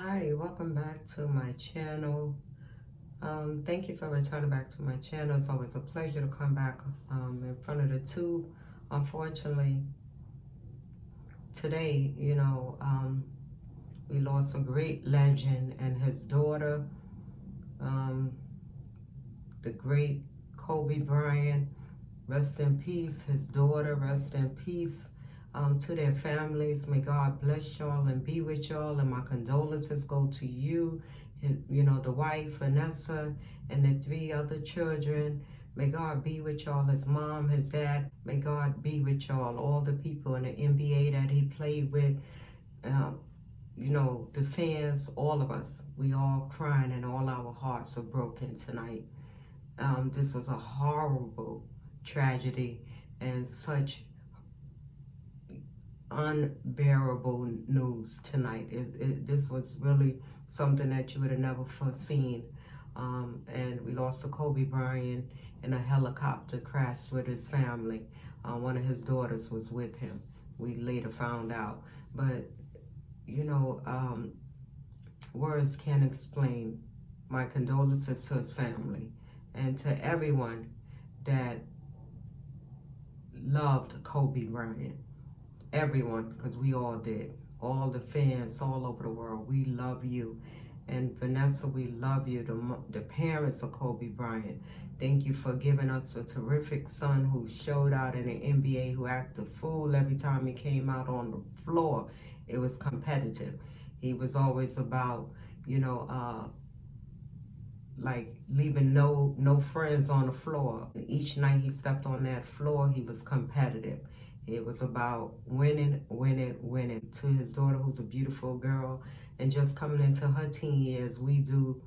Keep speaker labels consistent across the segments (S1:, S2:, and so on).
S1: Hi, welcome back to my channel. Thank you for returning back to my channel. It's always a pleasure to come back in front of the tube. Unfortunately, today, we lost a great legend and his daughter, um, the great Kobe Bryant. Rest in peace. His daughter, rest in peace. To their families, may God bless y'all and be with y'all. And my condolences go to you, the wife, Vanessa, and the three other children. May God be with y'all, his mom, his dad. May God be with y'all, all the people in the NBA that he played with, the fans, all of us. We all crying and all our hearts are broken tonight. This was a horrible tragedy and such unbearable news tonight. This was really something that you would have never foreseen. And we lost to Kobe Bryant in a helicopter crash with his family. One of his daughters was with him. We later found out. But, words can't explain. My condolences to his family and to everyone that loved Kobe Bryant. Everyone, because we all did. All the fans all over the world, we love you. And Vanessa, we love you, the parents of Kobe Bryant. Thank you for giving us a terrific son who showed out in the NBA, who acted a fool every time he came out on the floor. It was competitive. He was always about, like leaving no friends on the floor. And each night he stepped on that floor, he was competitive. It was about winning, winning, winning. To his daughter, who's a beautiful girl, and just coming into her teen years, we do.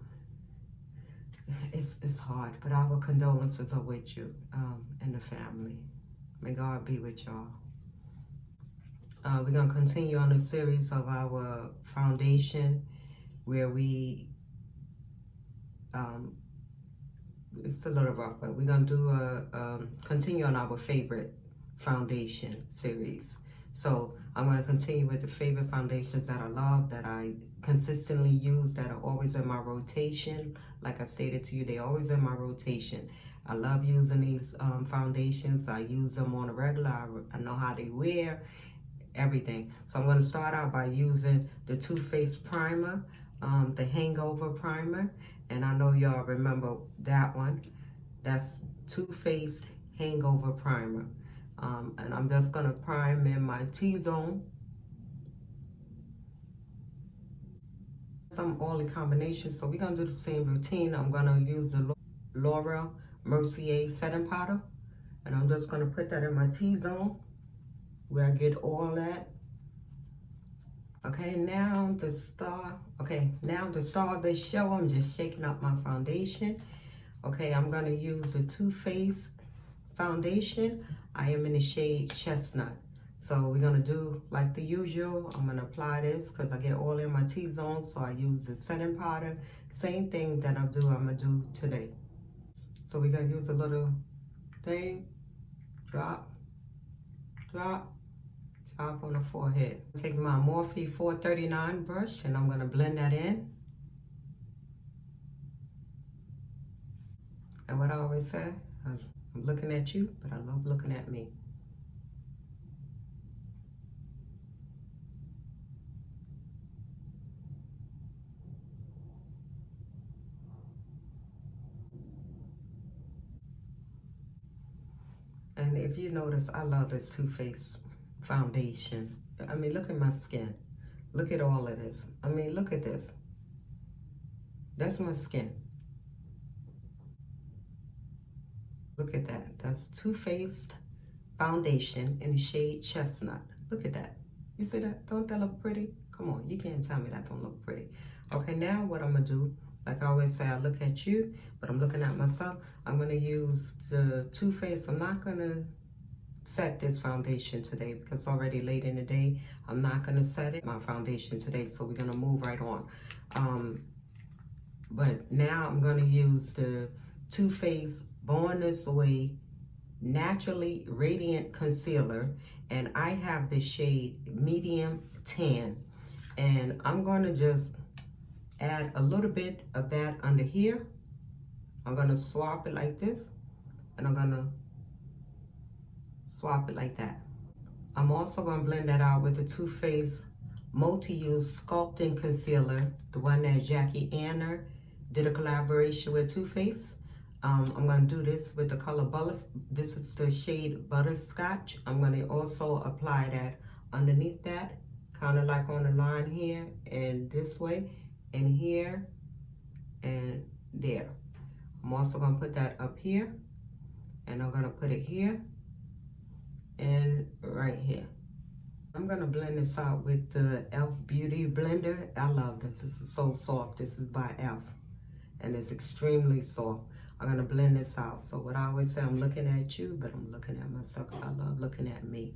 S1: It's hard, but our condolences are with you and the family. May God be with y'all. We're gonna continue on a series of our foundation, where we. It's a little rough, but we're gonna do continue on our favorite foundation series. So I'm going to continue with the favorite foundations that I love, that I consistently use, that are always in my rotation. Like I stated to you, they're always in my rotation. I love using these foundations. I use them on a regular. I know how they wear, everything. So I'm going to start out by using the Too Faced primer, the Hangover primer. And I know y'all remember that one. That's Too Faced Hangover primer. And I'm just going to prime in my T-zone. Some oily combinations, so we're going to do the same routine. I'm going to use the L'Oreal Mercier setting powder, and I'm just going to put that in my T-zone where I get all that. Okay, now the star of the show, I'm just shaking up my foundation. Okay, I'm going to use the Too Faced foundation. I am in the shade Chestnut. So we're going to do like the usual. I'm going to apply this because I get oil in my T-zone. So I use the setting powder. Same thing that I'm going to do today. So we're going to use a little thing. Drop, drop, drop on the forehead. Take my Morphe 439 brush and I'm going to blend that in. And what I always say, I'm looking at you, but I love looking at me. And if you notice, I love this Too Faced foundation. I mean, look at my skin. Look at all of this. I mean, look at this. That's my skin. Look at that. That's Too Faced foundation in the shade Chestnut. Look at that. You see that? Don't that look pretty? Come on, you can't tell me that don't look pretty. Okay, now what I'm gonna do, like I always say, I look at you, but I'm looking at myself. I'm gonna use the Too Faced. I'm not gonna set this foundation today because it's already late in the day. I'm not gonna set my foundation today, so we're gonna move right on. But now I'm gonna use the Too Faced Born This Way Naturally Radiant Concealer, and I have the shade Medium Tan, and I'm going to just add a little bit of that under here. I'm gonna swap it like this, and I'm gonna swap it like that. I'm also gonna blend that out with the Too Faced multi-use sculpting concealer, the one that Jackie Anner did a collaboration with Too Faced. I'm gonna do this with the color this is the shade Butterscotch. I'm gonna also apply that underneath that, kind of like on the line here and this way, and here and there. I'm also gonna put that up here, and I'm gonna put it here and right here. I'm gonna blend this out with the e.l.f. Beauty Blender. I love this. This is so soft. This is by e.l.f. and it's extremely soft. I'm gonna blend this out. So what I always say, I'm looking at you, but I'm looking at myself. I love looking at me.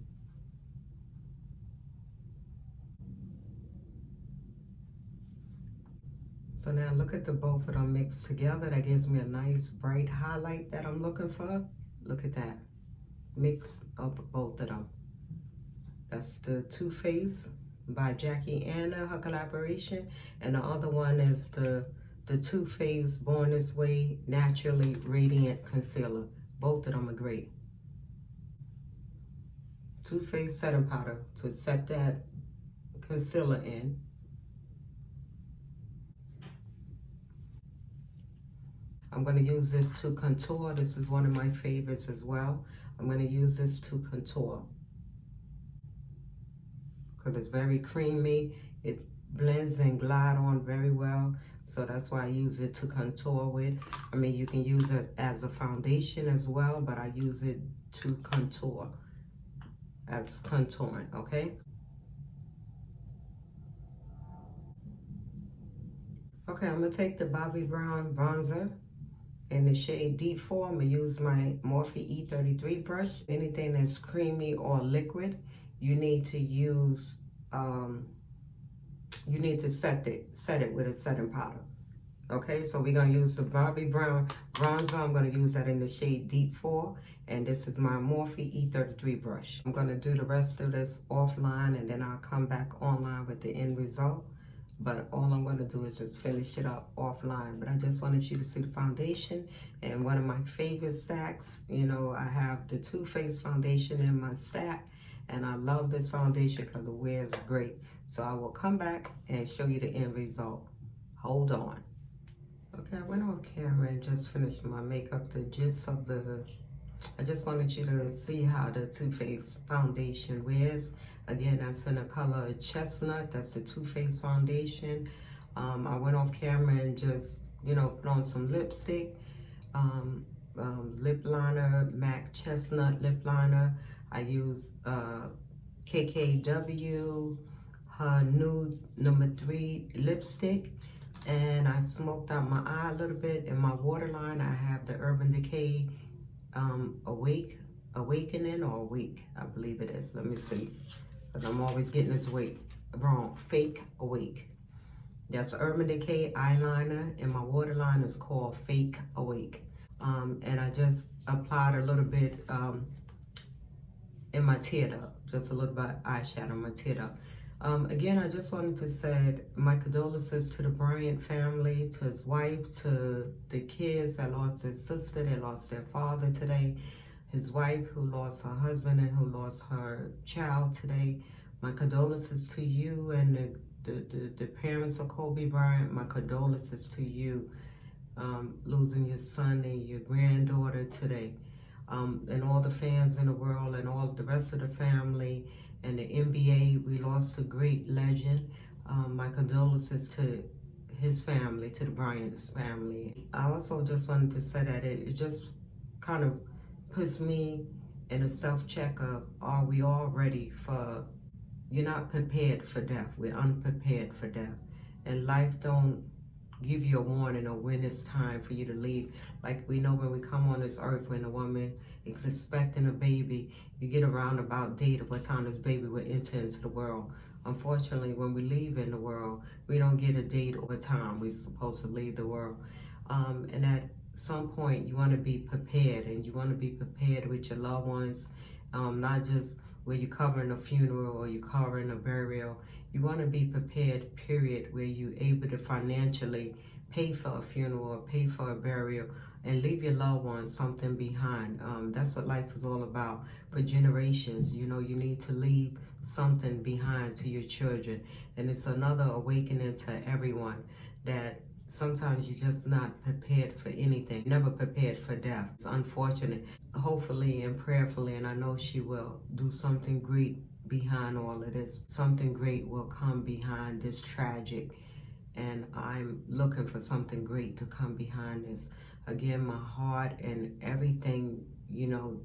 S1: So now look at the both of them mixed together. That gives me a nice bright highlight that I'm looking for. Look at that. Mix up both of them. That's the Too Faced by Jackie Anner, her collaboration. And the other one is the Too Faced Born This Way Naturally Radiant Concealer. Both of them are great. Too Faced setting powder to set that concealer in. I'm going to use this to contour. This is one of my favorites as well. I'm going to use this to contour because it's very creamy. It blends and glide on very well. So that's why I use it to contour with. I mean, you can use it as a foundation as well, but I use it to contour, as contouring, okay? Okay, I'm going to take the Bobbi Brown bronzer in the shade D4. I'm going to use my Morphe E33 brush. Anything that's creamy or liquid, you need to use, you need to set it with a setting powder. Okay, so we're going to use the Bobbi Brown bronzer. I'm going to use that in the shade D4. And this is my Morphe E33 brush. I'm going to do the rest of this offline, and then I'll come back online with the end result. But all I'm going to do is just finish it up offline. But I just wanted you to see the foundation. And one of my favorite stacks, you know, I have the Too Faced foundation in my stack. And I love this foundation because it wears great. So I will come back and show you the end result. Hold on. Okay, I went on camera and just finished my makeup. The gist of I just wanted you to see how the Too Faced foundation wears. Again, that's in the color Chestnut. That's the Too Faced foundation. I went off camera and just, you know, put on some lipstick. Lip liner, MAC Chestnut lip liner. I used KKW, her nude #3 lipstick. And I smoked out my eye a little bit. In my waterline, I have the Urban Decay Awakening or Awake, I believe it is. Let me see. But I'm always getting this wrong. Fake Awake. That's Urban Decay eyeliner, and my waterline is called Fake Awake. And I just applied a little bit in my tear duct, just a little bit eyeshadow in my tear duct. Again, I just wanted to say my condolences to the Bryant family, to his wife, to the kids that lost their sister, that lost their father today, his wife who lost her husband and who lost her child today. My condolences to you and the parents of Kobe Bryant. My condolences to you losing your son and your granddaughter today. And all the fans in the world and all the rest of the family and the NBA, we lost a great legend. My condolences to his family, to the Bryant's family. I also just wanted to say that it just kind of puts me in a self-checkup. Are we all ready for, you're not prepared for death. We're unprepared for death. And life don't give you a warning or when it's time for you to leave. Like we know when we come on this earth, when a woman is expecting a baby, you get a roundabout date of what time this baby will enter into the world. Unfortunately, when we leave in the world, we don't get a date or a time we're supposed to leave the world. And at some point, you want to be prepared, and you want to be prepared with your loved ones, not just where you're covering a funeral or you're covering a burial. You want to be prepared, period, where you're able to financially pay for a funeral or pay for a burial and leave your loved ones something behind. That's what life is all about. For generations, you know, you need to leave something behind to your children. And it's another awakening to everyone that sometimes you're just not prepared for anything, never prepared for death. It's unfortunate. Hopefully and prayerfully, and I know she will do something great behind all of this. Something great will come behind this tragic, and I'm looking for something great to come behind this. Again, my heart and everything, you know,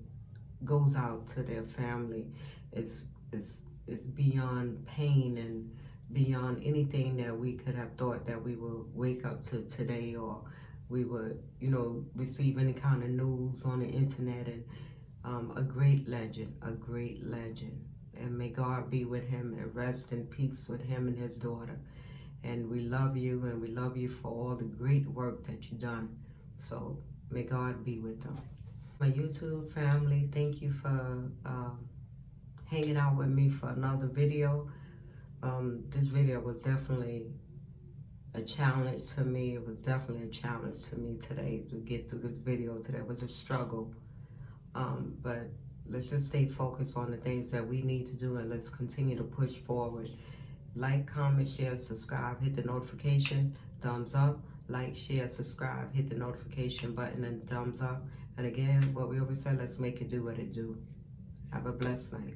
S1: goes out to their family. It's beyond pain and beyond anything that we could have thought that we would wake up to today, or we would, you know, receive any kind of news on the internet. And a great legend, a great legend. And may God be with him and rest in peace with him and his daughter. And we love you, and we love you for all the great work that you've done. So may God be with them. My YouTube family, thank you for hanging out with me for another video. This video was definitely a challenge to me. It was definitely a challenge to me today to get through this video today. It was a struggle. But let's just stay focused on the things that we need to do, and let's continue to push forward. Like, comment, share, subscribe, hit the notification, thumbs up. Like, share, subscribe, hit the notification button and thumbs up. And again, what we always say, let's make it do what it do. Have a blessed night.